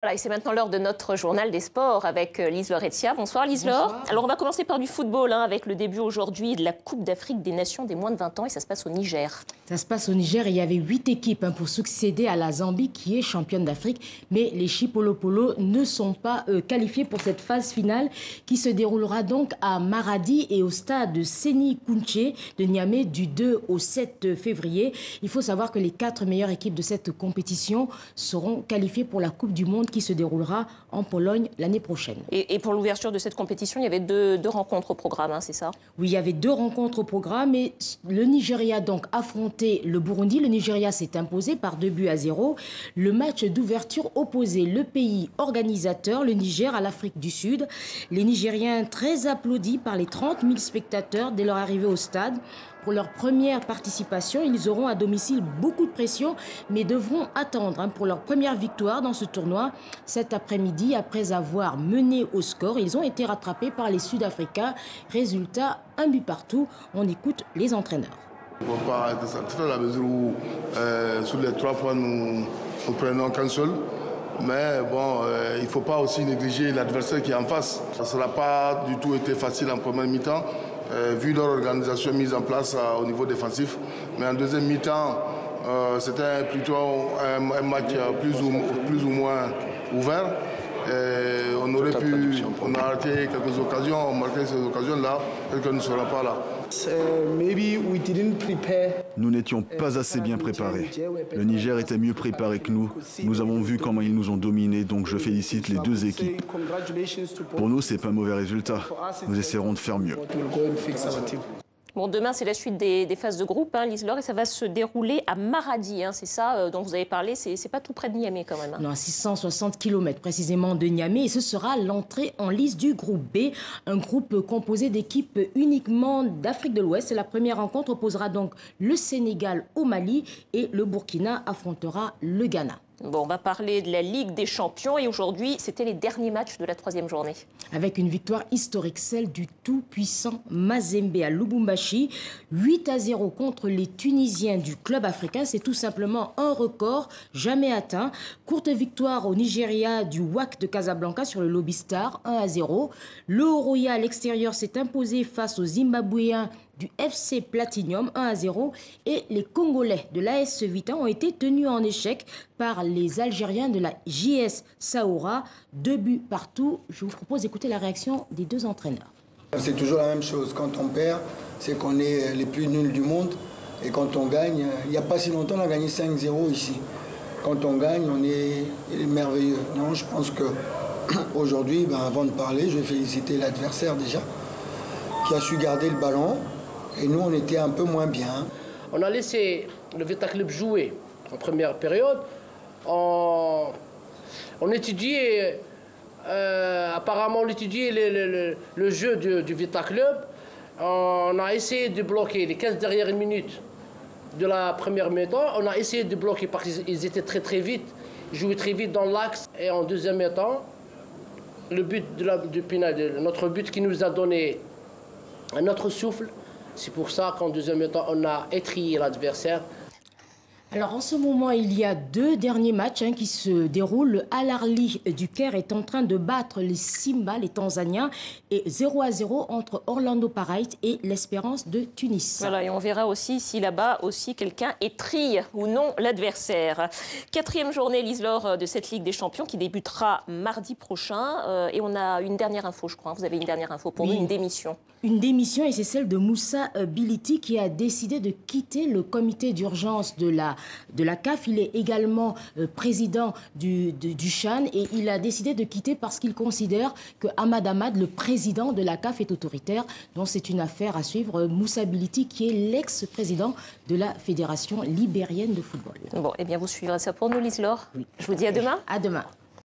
Voilà, et c'est maintenant l'heure de notre journal des sports avec Lise-Laure Etia. Bonsoir Lise-Laure. Bonsoir. Alors on va commencer par du football avec le début aujourd'hui de la Coupe d'Afrique des Nations des moins de 20 ans et ça se passe au Niger. Ça se passe au Niger et il y avait 8 équipes pour succéder à la Zambie qui est championne d'Afrique. Mais les Chipolopolo ne sont pas qualifiés pour cette phase finale qui se déroulera donc à Maradi et au stade Séni Kountché de Niamey du 2 au 7 février. Il faut savoir que les 4 meilleures équipes de cette compétition seront qualifiées pour la Coupe du Monde qui se déroulera en Pologne l'année prochaine. Et pour l'ouverture de cette compétition, il y avait deux rencontres au programme, c'est ça? Oui, il y avait 2 rencontres au programme et le Nigeria donc affronté le Burundi. Le Nigeria s'est imposé par 2-0. Le match d'ouverture opposait le pays organisateur, le Niger, à l'Afrique du Sud. Les Nigériens très applaudis par les 30 000 spectateurs dès leur arrivée au stade. Pour leur première participation, ils auront à domicile beaucoup de pression, mais devront attendre pour leur première victoire dans ce tournoi. Cet après-midi, après avoir mené au score, ils ont été rattrapés par les Sud-Africains. Résultat, 1 but partout. On écoute les entraîneurs. On ne peut pas être satisfait dans la mesure où sur les 3 points, nous prenons qu'un seul. Mais bon, il ne faut pas aussi négliger l'adversaire qui est en face. Ça n'a pas du tout été facile en première mi-temps, vu leur organisation mise en place au niveau défensif. Mais en deuxième mi-temps, c'était plutôt un match plus ou moins ouvert. On a raté quelques occasions, on a marqué ces occasions-là, peut-être que nous ne serons pas là. Nous n'étions pas assez bien préparés. Le Niger était mieux préparé que nous. Nous avons vu comment ils nous ont dominés, donc je félicite les 2 équipes. Pour nous, ce n'est pas un mauvais résultat. Nous essaierons de faire mieux. Bon, demain, c'est la suite des phases de groupe, Lise-Laure, et ça va se dérouler à Maradi. C'est ça dont vous avez parlé, c'est pas tout près de Niamey quand même. Non, à 660 km précisément de Niamey. Et ce sera l'entrée en lice du groupe B, un groupe composé d'équipes uniquement d'Afrique de l'Ouest. La première rencontre opposera donc le Sénégal au Mali et le Burkina affrontera le Ghana. Bon, on va parler de la Ligue des Champions et aujourd'hui, c'était les derniers matchs de la 3e journée. Avec une victoire historique, celle du tout-puissant Mazembe à Lubumbashi, 8-0 contre les Tunisiens du club africain. C'est tout simplement un record jamais atteint. Courte victoire au Nigeria du WAC de Casablanca sur le Lobby Star, 1-0. Le Oroya à l'extérieur s'est imposé face aux Zimbabwéens du FC Platinum, 1-0. Et les Congolais de l'AS Vita ont été tenus en échec par les Algériens de la JS Saoura. 2 buts partout. Je vous propose d'écouter la réaction des 2 entraîneurs. C'est toujours la même chose. Quand on perd, c'est qu'on est les plus nuls du monde. Et quand on gagne, il n'y a pas si longtemps, on a gagné 5-0 ici. Quand on gagne, on est merveilleux. Non, je pense qu'aujourd'hui, avant de parler, je vais féliciter l'adversaire déjà, qui a su garder le ballon. Et nous, on était un peu moins bien. On a laissé le Vita Club jouer en première période. On étudiait, apparemment, on étudiait le jeu du Vita Club. On a essayé de bloquer les 15 dernières minutes de la première mi-temps. On a essayé de bloquer parce qu'ils étaient très vite, ils jouaient très vite dans l'axe. Et en deuxième mi-temps, le but du pénal, notre but qui nous a donné un autre souffle. C'est pour ça qu'en deuxième temps, on a étrillé l'adversaire. Alors en ce moment, il y a 2 derniers matchs qui se déroulent. Le Al Ahly du Caire est en train de battre les Simba, les Tanzaniens, et 0-0 entre Orlando Pirates et l'Espérance de Tunis. Voilà, et on verra aussi si là-bas aussi quelqu'un étrille ou non l'adversaire. 4e journée, Lise-Laure, de cette Ligue des Champions qui débutera mardi prochain. Et on a une dernière info, je crois. Vous avez une dernière info pour nous, une démission. Une démission, et c'est celle de Moussa Biliti qui a décidé de quitter le comité d'urgence de la CAF. Il est également président du CHAN et il a décidé de quitter parce qu'il considère que Ahmad Ahmad, le président de la CAF, est autoritaire. Donc c'est une affaire à suivre. Moussa Biliti qui est l'ex-président de la Fédération libérienne de football. Bon, eh bien vous suivrez ça pour nous, Lise-Laure. Oui. Je vous dis à demain. À demain.